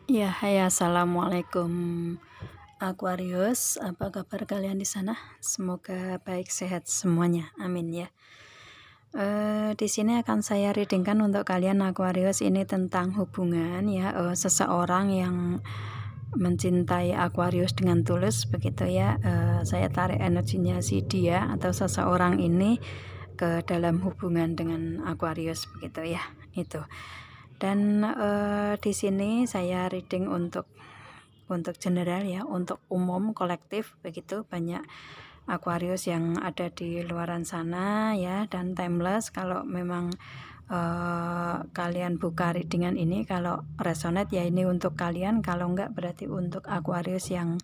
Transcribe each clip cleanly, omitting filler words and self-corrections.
Ya, hai, assalamualaikum Aquarius. Apa kabar kalian di sana? Semoga baik sehat semuanya. Amin ya. Di sini akan saya readingkan untuk kalian Aquarius ini tentang hubungan ya, seseorang yang mencintai Aquarius dengan tulus begitu ya. Saya tarik energinya si dia atau seseorang ini ke dalam hubungan dengan Aquarius begitu ya. Itu. Dan di sini saya reading untuk general ya, untuk umum kolektif begitu, banyak Aquarius yang ada di luaran sana ya, dan timeless. Kalau memang kalian buka readingan ini, kalau resonate ya ini untuk kalian, kalau enggak berarti untuk Aquarius yang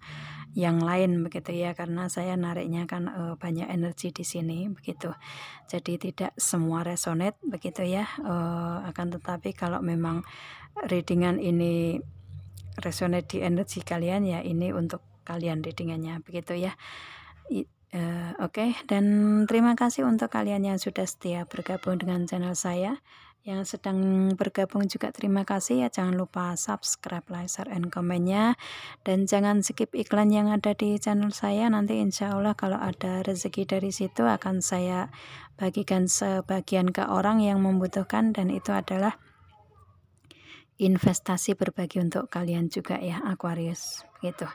lain begitu ya, karena saya nariknya kan banyak energi di sini begitu. Jadi tidak semua resonate begitu ya, akan tetapi kalau memang readingan ini resonate di energi kalian ya ini untuk kalian readingannya begitu ya. Oke, dan terima kasih untuk kalian yang sudah setia bergabung dengan channel saya. Yang sedang bergabung juga terima kasih ya, jangan lupa subscribe, like, share, and komennya, dan jangan skip iklan yang ada di channel saya. Nanti insya Allah kalau ada rezeki dari situ akan saya bagikan sebagian ke orang yang membutuhkan, dan itu adalah investasi berbagi untuk kalian juga ya Aquarius gitu.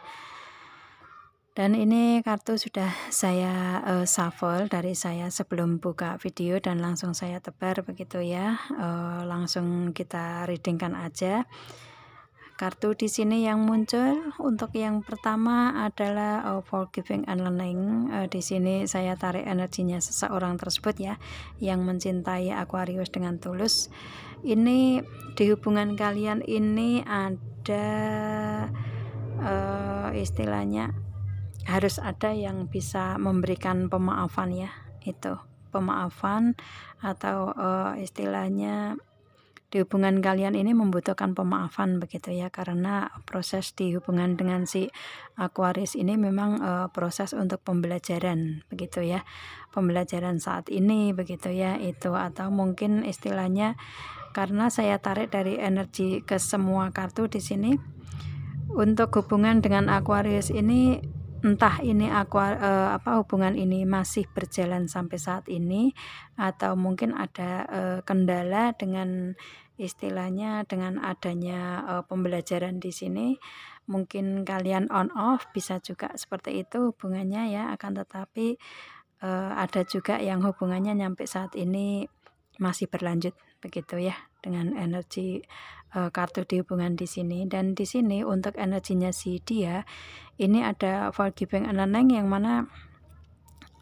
Dan ini kartu sudah saya shuffle dari saya sebelum buka video dan langsung saya tebar begitu ya. Langsung kita readingkan aja. Kartu di sini yang muncul untuk yang pertama adalah forgiving and learning. Di sini saya tarik energinya seseorang tersebut ya, yang mencintai Aquarius dengan tulus. Ini di hubungan kalian ini ada istilahnya harus ada yang bisa memberikan pemaafan ya, itu pemaafan atau istilahnya di hubungan kalian ini membutuhkan pemaafan begitu ya, karena proses di hubungan dengan si Aquarius ini memang proses untuk pembelajaran begitu ya, pembelajaran saat ini begitu ya itu, atau mungkin istilahnya karena saya tarik dari energi ke semua kartu di sini untuk hubungan dengan Aquarius ini, entah ini hubungan ini masih berjalan sampai saat ini atau mungkin ada kendala dengan istilahnya dengan adanya pembelajaran di sini, mungkin kalian on off, bisa juga seperti itu hubungannya ya, akan tetapi ada juga yang hubungannya nyampe saat ini masih berlanjut begitu ya, dengan energi kartu di hubungan di sini. Dan di sini untuk energinya si dia ini ada forgiving and learning, yang mana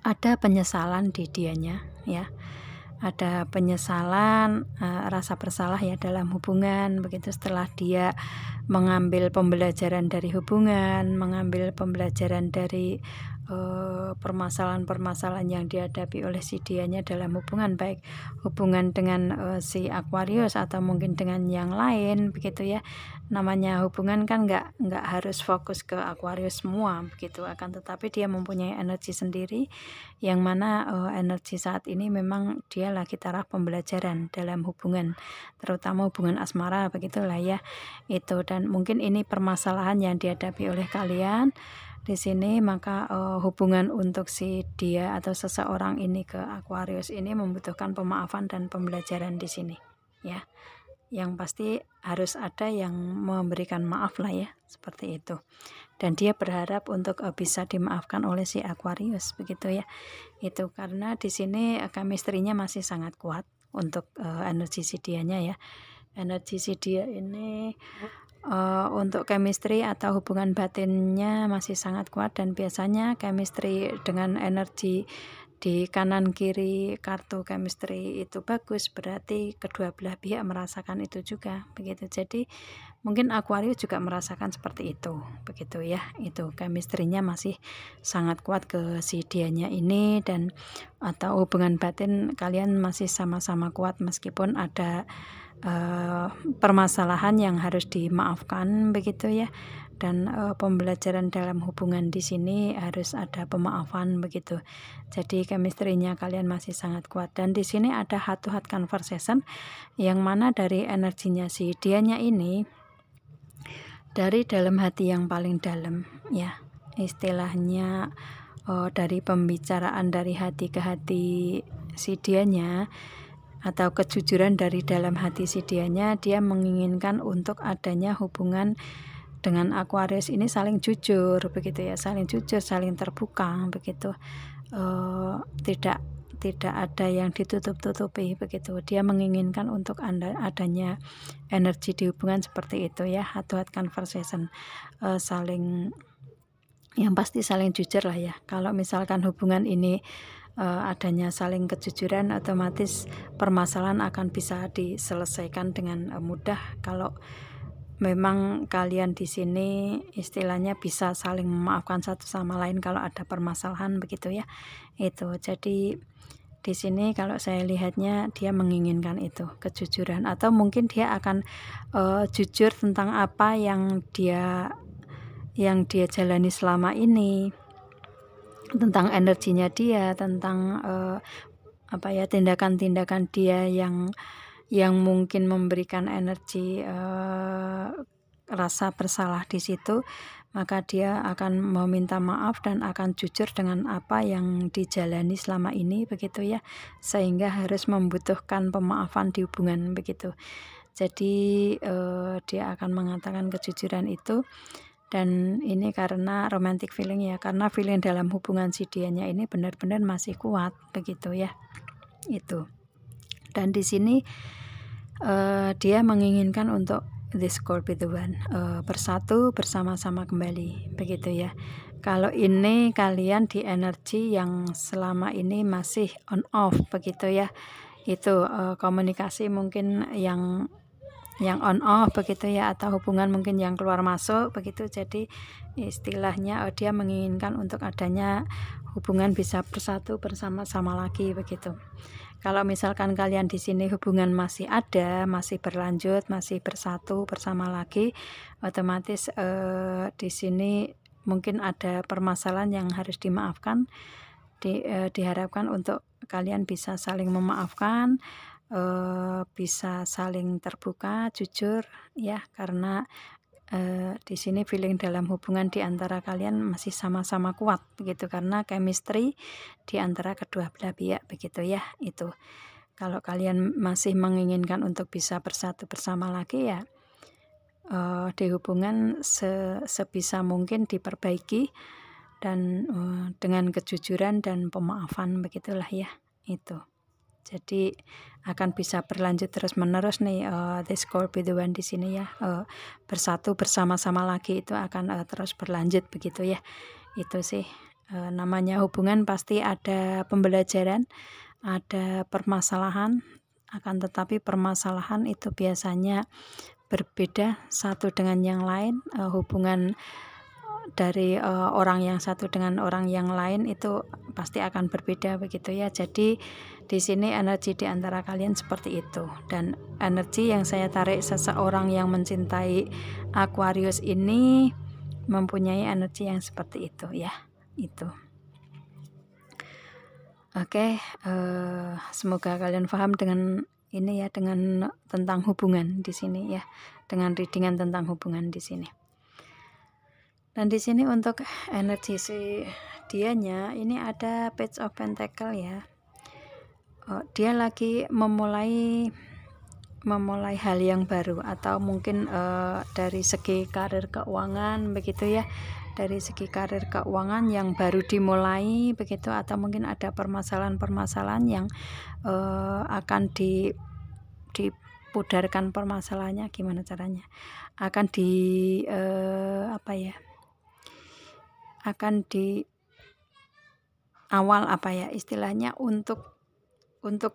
ada penyesalan di dianya ya, ada penyesalan, rasa bersalah ya dalam hubungan begitu, setelah dia mengambil pembelajaran dari hubungan, mengambil pembelajaran dari permasalahan-permasalahan yang dihadapi oleh si dianya dalam hubungan, baik hubungan dengan si Aquarius atau mungkin dengan yang lain begitu ya. Namanya hubungan kan nggak harus fokus ke Aquarius semua begitu, akan tetapi dia mempunyai energi sendiri, yang mana energi saat ini memang dia lagi taraf pembelajaran dalam hubungan, terutama hubungan asmara begitulah ya itu. Dan mungkin ini permasalahan yang dihadapi oleh kalian di sini, maka hubungan untuk si dia atau seseorang ini ke Aquarius ini membutuhkan pemaafan dan pembelajaran di sini ya. Yang pasti harus ada yang memberikan maaf lah ya, seperti itu. Dan dia berharap untuk bisa dimaafkan oleh si Aquarius begitu ya. Itu karena di sini chemistry-nya masih sangat kuat untuk energi si dianya ya. Energi si dia ini untuk chemistry atau hubungan batinnya masih sangat kuat, dan biasanya chemistry dengan energi di kanan kiri kartu chemistry itu bagus, berarti kedua belah pihak merasakan itu juga begitu. Jadi mungkin Aquarius juga merasakan seperti itu begitu ya, itu chemistry-nya masih sangat kuat ke si dianya ini, dan atau hubungan batin kalian masih sama-sama kuat meskipun ada permasalahan yang harus dimaafkan begitu ya. Dan pembelajaran dalam hubungan di sini harus ada pemaafan begitu. Jadi chemistry-nya kalian masih sangat kuat, dan di sini ada heart to heart conversation, yang mana dari energinya si dianya ini dari dalam hati yang paling dalam ya, istilahnya dari pembicaraan dari hati ke hati si dianya, atau kejujuran dari dalam hati si dianya, dia menginginkan untuk adanya hubungan dengan Aquarius ini saling jujur begitu ya, saling jujur, saling terbuka begitu, tidak ada yang ditutup-tutupi begitu. Dia menginginkan untuk adanya energi di hubungan seperti itu ya, heart-to-heart conversation, saling, yang pasti saling jujur lah ya. Kalau misalkan hubungan ini adanya saling kejujuran, otomatis permasalahan akan bisa diselesaikan dengan mudah. Kalau memang kalian di sini istilahnya bisa saling memaafkan satu sama lain kalau ada permasalahan begitu ya. Itu jadi di sini kalau saya lihatnya dia menginginkan itu kejujuran, atau mungkin dia akan jujur tentang apa yang dia jalani selama ini, tentang energinya dia, tentang tindakan-tindakan dia yang mungkin memberikan energi rasa bersalah di situ, maka dia akan meminta maaf dan akan jujur dengan apa yang dijalani selama ini begitu ya, sehingga harus membutuhkan pemaafan di hubungan begitu. Jadi dia akan mengatakan kejujuran itu. Dan ini karena romantic feeling ya, karena feeling dalam hubungan si dianya ini benar-benar masih kuat begitu ya. Itu. Dan di sini dia menginginkan untuk this could be the one, bersatu bersama-sama kembali begitu ya. Kalau ini kalian di energi yang selama ini masih on off begitu ya, itu komunikasi mungkin yang on off begitu ya, atau hubungan mungkin yang keluar masuk begitu. Jadi istilahnya dia menginginkan untuk adanya hubungan bisa bersatu bersama-sama lagi begitu. Kalau misalkan kalian di sini hubungan masih ada, masih berlanjut, masih bersatu bersama lagi, otomatis di sini mungkin ada permasalahan yang harus dimaafkan. Diharapkan untuk kalian bisa saling memaafkan, bisa saling terbuka, jujur ya, karena di sini feeling dalam hubungan di antara kalian masih sama-sama kuat begitu, karena chemistry di antara kedua belah pihak begitu ya. Itu kalau kalian masih menginginkan untuk bisa bersatu bersama lagi ya, di hubungan sebisa mungkin diperbaiki dan dengan kejujuran dan pemaafan begitulah ya. Itu jadi akan bisa berlanjut terus menerus nih, this could be the one di sini ya, bersatu bersama-sama lagi itu akan terus berlanjut begitu ya. Itu sih namanya hubungan pasti ada pembelajaran, ada permasalahan, akan tetapi permasalahan itu biasanya berbeda satu dengan yang lain. Hubungan dari orang yang satu dengan orang yang lain itu pasti akan berbeda begitu ya. Jadi di sini energi di antara kalian seperti itu, dan energi yang saya tarik seseorang yang mencintai Aquarius ini mempunyai energi yang seperti itu ya. Itu. Oke, semoga kalian paham dengan ini ya, dengan tentang hubungan di sini ya, dengan readingan tentang hubungan di sini. Dan di sini untuk energi si dianya ini ada Page of Pentacle ya. Dia lagi memulai hal yang baru, atau mungkin dari segi karir keuangan begitu ya, dari segi karir keuangan yang baru dimulai begitu, atau mungkin ada permasalahan-permasalahan yang akan dipudarkan permasalahannya, gimana caranya, akan akan di awal istilahnya untuk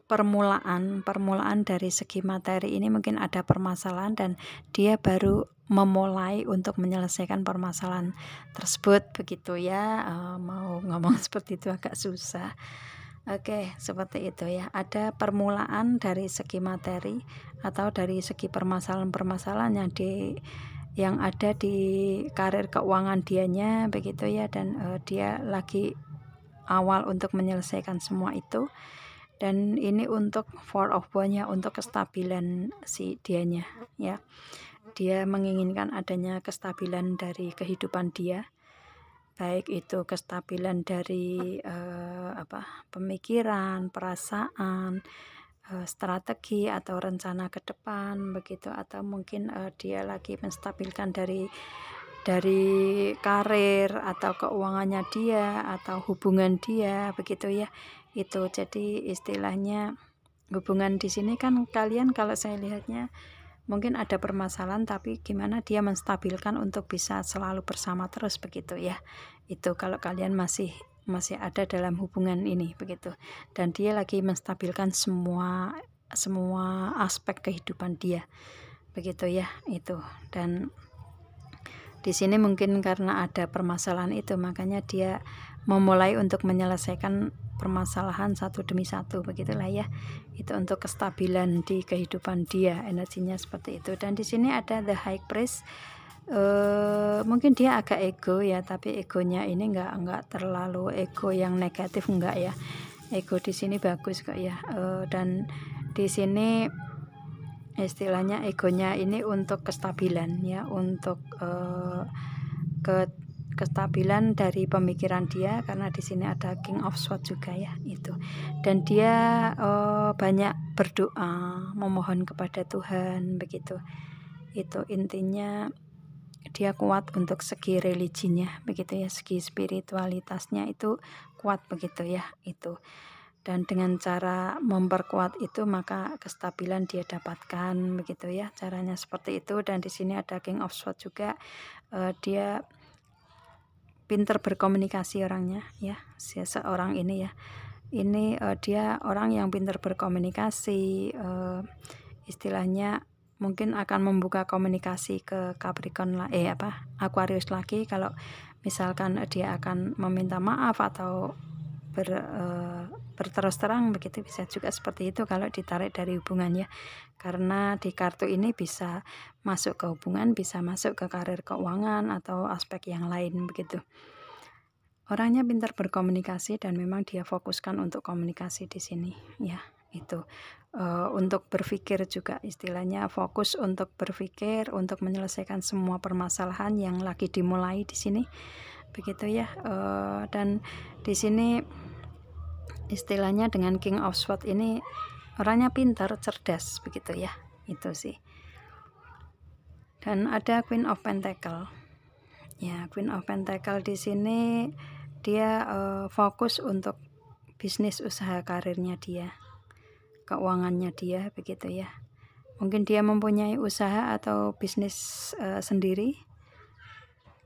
permulaan dari segi materi ini mungkin ada permasalahan, dan dia baru memulai untuk menyelesaikan permasalahan tersebut begitu ya. Mau ngomong seperti itu agak susah. Oke, seperti itu ya. Ada permulaan dari segi materi atau dari segi permasalahan-permasalahan yang ada di karir keuangan dianya begitu ya, dan dia lagi awal untuk menyelesaikan semua itu. Dan ini untuk Four of Wands-nya, untuk kestabilan si dianya ya. dia menginginkan adanya kestabilan dari kehidupan dia, baik itu kestabilan dari pemikiran, perasaan, strategi atau rencana ke depan begitu, atau mungkin dia lagi menstabilkan dari karir atau keuangannya dia atau hubungan dia begitu ya. Itu jadi istilahnya hubungan di sini kan kalian kalau saya lihatnya mungkin ada permasalahan, tapi gimana dia menstabilkan untuk bisa selalu bersama terus begitu ya. Itu kalau kalian masih ada dalam hubungan ini begitu, dan dia lagi menstabilkan semua aspek kehidupan dia begitu ya. Itu, dan di sini mungkin karena ada permasalahan itu, makanya dia memulai untuk menyelesaikan permasalahan satu demi satu begitulah ya. Itu untuk kestabilan di kehidupan dia, energinya seperti itu. Dan di sini ada the high priest. Mungkin dia agak ego ya, tapi egonya ini enggak terlalu ego yang negatif, enggak ya. Ego di sini bagus kok ya. Dan di sini istilahnya egonya ini untuk kestabilan ya, untuk kestabilan dari pemikiran dia, karena di sini ada King of Swords juga ya. Itu, dan dia banyak berdoa, memohon kepada Tuhan begitu. Itu intinya dia kuat untuk segi religinya begitu ya, segi spiritualitasnya itu kuat begitu ya. Itu, dan dengan cara memperkuat itu maka kestabilan dia dapatkan begitu ya, caranya seperti itu. Dan di sini ada King of Swords juga. Dia pinter berkomunikasi orangnya ya, seseorang ini ya. Ini dia orang yang pinter berkomunikasi, istilahnya mungkin akan membuka komunikasi ke Capricorn Aquarius lagi, kalau misalkan dia akan meminta maaf atau berterus terang begitu, bisa juga seperti itu kalau ditarik dari hubungannya, karena di kartu ini bisa masuk ke hubungan, bisa masuk ke karir, keuangan, atau aspek yang lain begitu. Orangnya pintar berkomunikasi dan memang dia fokuskan untuk komunikasi di sini ya. Itu untuk berpikir juga, istilahnya fokus untuk berpikir, untuk menyelesaikan semua permasalahan yang lagi dimulai di sini begitu ya. Dan di sini istilahnya dengan King of Swords ini orangnya pintar, cerdas begitu ya. Itu sih. Dan ada Queen of Pentacle ya. Queen of Pentacle di sini dia fokus untuk bisnis, usaha, karirnya dia, keuangannya dia begitu ya. Mungkin dia mempunyai usaha atau bisnis sendiri.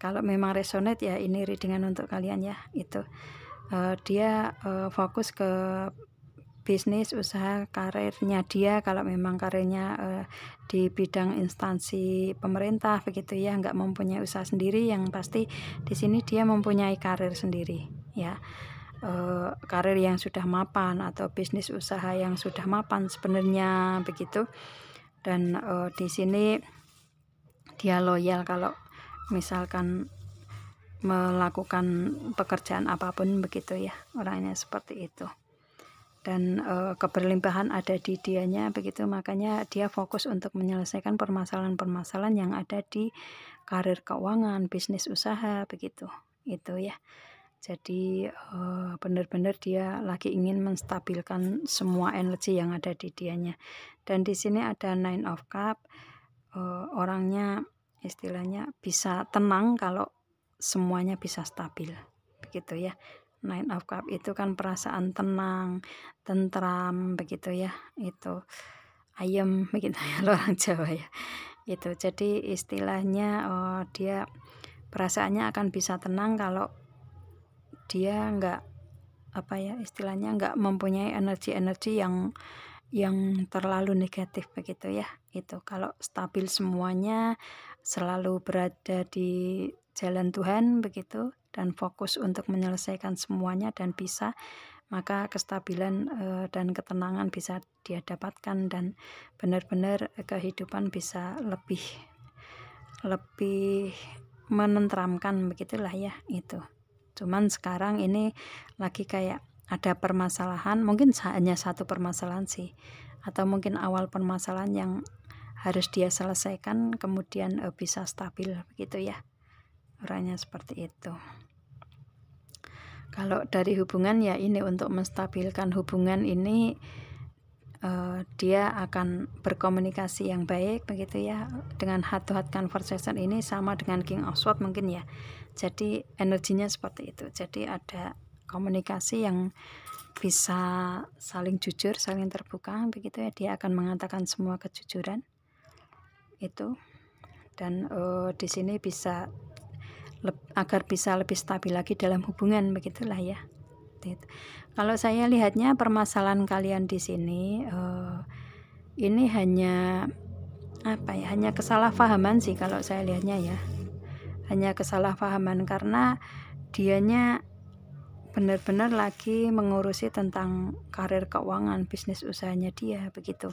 Kalau memang resonate ya ini readingan untuk kalian ya. Itu dia fokus ke bisnis, usaha, karirnya dia. Kalau memang karirnya di bidang instansi pemerintah begitu ya, nggak mempunyai usaha sendiri, yang pasti di sini dia mempunyai karir sendiri ya. Karir yang sudah mapan atau bisnis usaha yang sudah mapan sebenarnya begitu. Dan di sini dia loyal kalau misalkan melakukan pekerjaan apapun begitu ya, orangnya seperti itu. Dan keberlimpahan ada di dianya begitu, makanya dia fokus untuk menyelesaikan permasalahan-permasalahan yang ada di karir, keuangan, bisnis, usaha begitu. Itu ya. Jadi benar-benar dia lagi ingin menstabilkan semua energi yang ada di dianya. Dan di sini ada Nine of Cups. Orangnya istilahnya bisa tenang kalau semuanya bisa stabil begitu ya. Nine of Cups itu kan perasaan tenang, tentram begitu ya. Itu ayem begitu ya, orang Jawa ya. Itu jadi istilahnya dia perasaannya akan bisa tenang kalau dia istilahnya nggak mempunyai energi-energi yang terlalu negatif begitu ya. Itu kalau stabil semuanya, selalu berada di jalan Tuhan begitu, dan fokus untuk menyelesaikan semuanya dan bisa, maka kestabilan dan ketenangan bisa dia dapatkan, dan benar-benar kehidupan bisa lebih menenteramkan begitulah ya. Itu cuman sekarang ini lagi kayak ada permasalahan, mungkin hanya satu permasalahan sih, atau mungkin awal permasalahan yang harus dia selesaikan kemudian bisa stabil begitu ya, orangnya seperti itu. Kalau dari hubungan ya ini untuk menstabilkan hubungan ini dia akan berkomunikasi yang baik begitu ya, dengan heart to heart conversation ini sama dengan King of Swords mungkin ya. Jadi energinya seperti itu, jadi ada komunikasi yang bisa saling jujur, saling terbuka begitu ya, dia akan mengatakan semua kejujuran itu. Dan di sini bisa agar bisa lebih stabil lagi dalam hubungan begitulah ya. Kalau saya lihatnya permasalahan kalian di sini ini hanya apa ya, hanya kesalahpahaman sih kalau saya lihatnya ya, hanya kesalahpahaman karena dianya benar-benar lagi mengurusi tentang karir keuangan bisnis usahanya dia begitu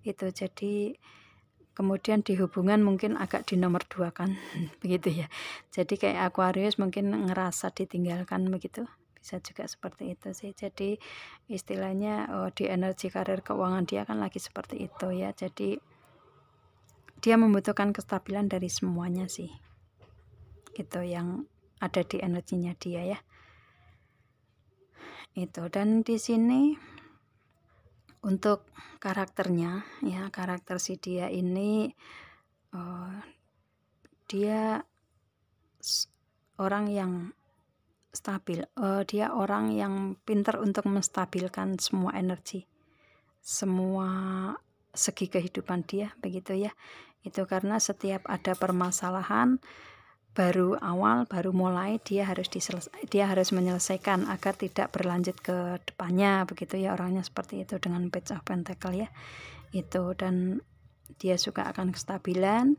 itu. Jadi kemudian di hubungan mungkin agak di nomor 2 kan begitu ya, jadi kayak Aquarius mungkin ngerasa ditinggalkan begitu, bisa juga seperti itu sih. Jadi istilahnya di energi karir keuangan dia kan lagi seperti itu ya, jadi dia membutuhkan kestabilan dari semuanya sih, itu yang ada di energinya dia ya itu. Dan di sini untuk karakternya ya, karakter si dia ini dia orang yang stabil, dia orang yang pintar untuk menstabilkan semua energi, semua segi kehidupan dia begitu ya. Itu karena setiap ada permasalahan baru mulai dia harus menyelesaikan agar tidak berlanjut ke depannya begitu ya, orangnya seperti itu dengan Page of Pentacle ya itu. Dan dia suka akan kestabilan,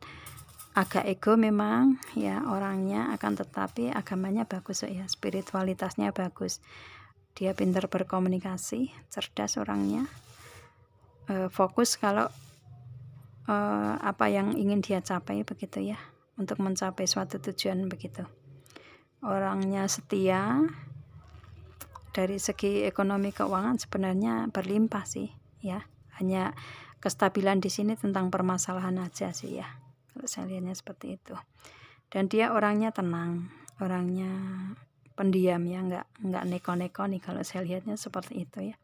agak ego memang ya orangnya, akan tetapi agamanya bagus ya, spiritualitasnya bagus, dia pintar berkomunikasi, cerdas orangnya, fokus kalau apa yang ingin dia capai begitu ya, untuk mencapai suatu tujuan begitu. Orangnya setia, dari segi ekonomi keuangan sebenarnya berlimpah sih ya, hanya kestabilan di sini tentang permasalahan aja sih ya, kalau saya lihatnya seperti itu. Dan dia orangnya tenang, orangnya pendiam ya, nggak neko-neko nih kalau saya lihatnya seperti itu ya.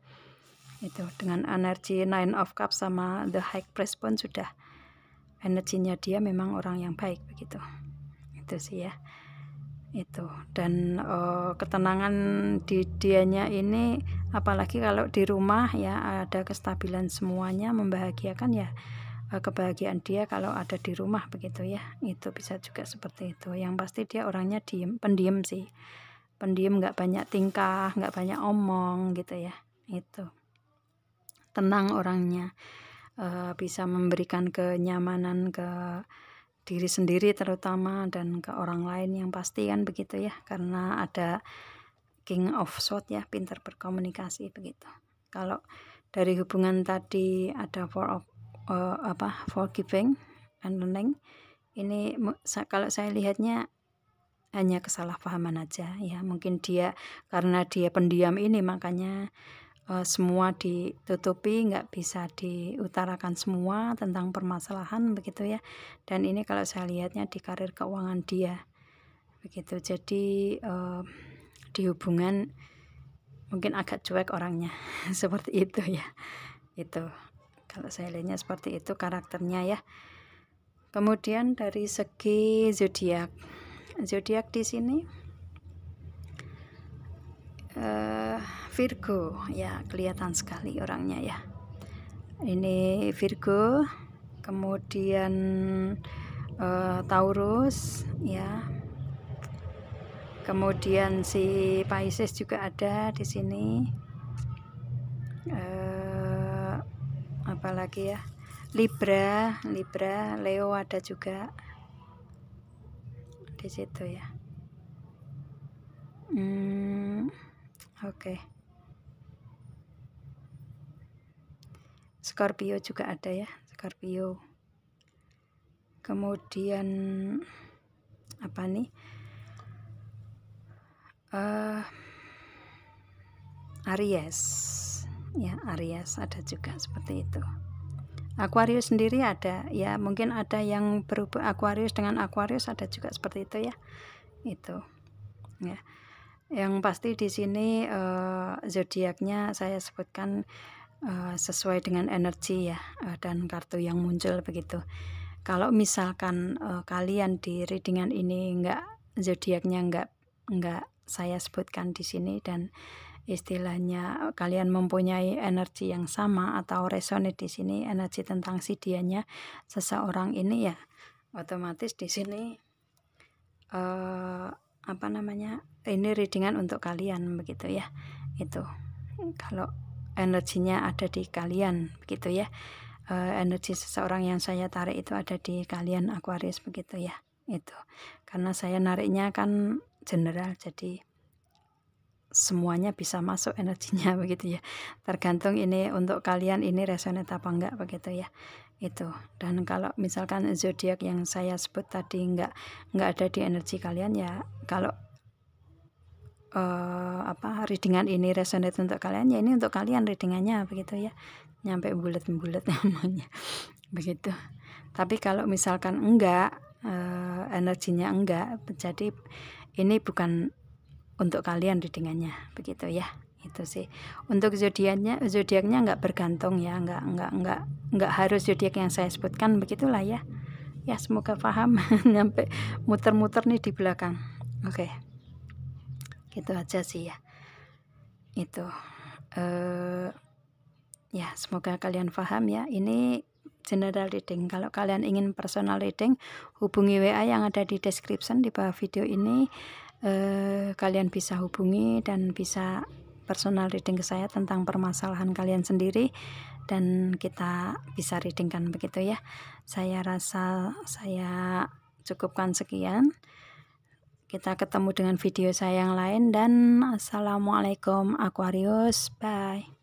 Itu dengan energi Nine of Cups sama The High Priest pun sudah energinya dia memang orang yang baik begitu. Itu sih ya. Itu. Dan ketenangan di dianya ini, apalagi kalau di rumah ya ada kestabilan semuanya, membahagiakan ya, kebahagiaan dia kalau ada di rumah begitu ya, itu bisa juga seperti itu. Yang pasti dia orangnya pendiam sih, pendiam, nggak banyak tingkah, nggak banyak omong gitu ya, itu tenang orangnya, bisa memberikan kenyamanan ke diri sendiri terutama dan ke orang lain yang pasti kan begitu ya, karena ada King of Swords ya, pintar berkomunikasi begitu. Kalau dari hubungan tadi ada forgiving and learning, ini kalau saya lihatnya hanya kesalahpahaman aja ya, mungkin dia karena dia pendiam ini makanya semua ditutupi, nggak bisa diutarakan semua tentang permasalahan begitu ya. Dan ini kalau saya lihatnya di karir keuangan dia begitu. Jadi di hubungan mungkin agak cuek orangnya seperti itu ya, itu kalau saya lihatnya seperti itu karakternya ya. Kemudian dari segi zodiak di sini Virgo ya, kelihatan sekali orangnya ya, ini Virgo, kemudian Taurus ya, kemudian si Pisces juga ada di sini, apalagi ya, Libra, Leo ada juga di situ ya. Oke. Scorpio juga ada ya, Scorpio. Kemudian apa nih? Aries. Ya, Aries ada juga seperti itu. Aquarius sendiri ada ya, mungkin ada yang berubah Aquarius dengan Aquarius, ada juga seperti itu ya. Itu ya. Yang pasti di sini zodiaknya saya sebutkan sesuai dengan energi ya, dan kartu yang muncul begitu. Kalau misalkan kalian di readingan ini zodiaknya enggak saya sebutkan di sini, dan istilahnya kalian mempunyai energi yang sama atau resonate di sini energi tentang si dianya seseorang ini ya, otomatis di sini apa namanya, ini readingan untuk kalian begitu ya. Itu kalau energinya ada di kalian begitu ya, energi seseorang yang saya tarik itu ada di kalian Aquarius begitu ya. Itu karena saya nariknya kan general, jadi semuanya bisa masuk energinya begitu ya, tergantung ini untuk kalian ini resonate apa enggak begitu ya. Itu, dan kalau misalkan zodiak yang saya sebut tadi enggak ada di energi kalian ya, kalau readingan ini resonate untuk kalian ya, ini untuk kalian readingannya begitu ya, nyampe bulat-bulat namanya begitu. Tapi kalau misalkan enggak, energinya enggak, jadi ini bukan untuk kalian readingannya begitu ya. Itu sih untuk zodiaknya enggak bergantung ya, enggak harus zodiak yang saya sebutkan, begitulah ya. Ya semoga paham. Nyampe muter-muter nih di belakang. Oke, gitu aja sih ya. Itu ya semoga kalian paham ya. Ini general reading. Kalau kalian ingin personal reading, hubungi WA yang ada di description di bawah video ini. Kalian bisa hubungi dan bisa personal reading ke saya tentang permasalahan kalian sendiri, dan kita bisa readingkan begitu ya. Saya rasa saya cukupkan sekian. Kita ketemu dengan video saya yang lain, dan assalamualaikum Aquarius, bye.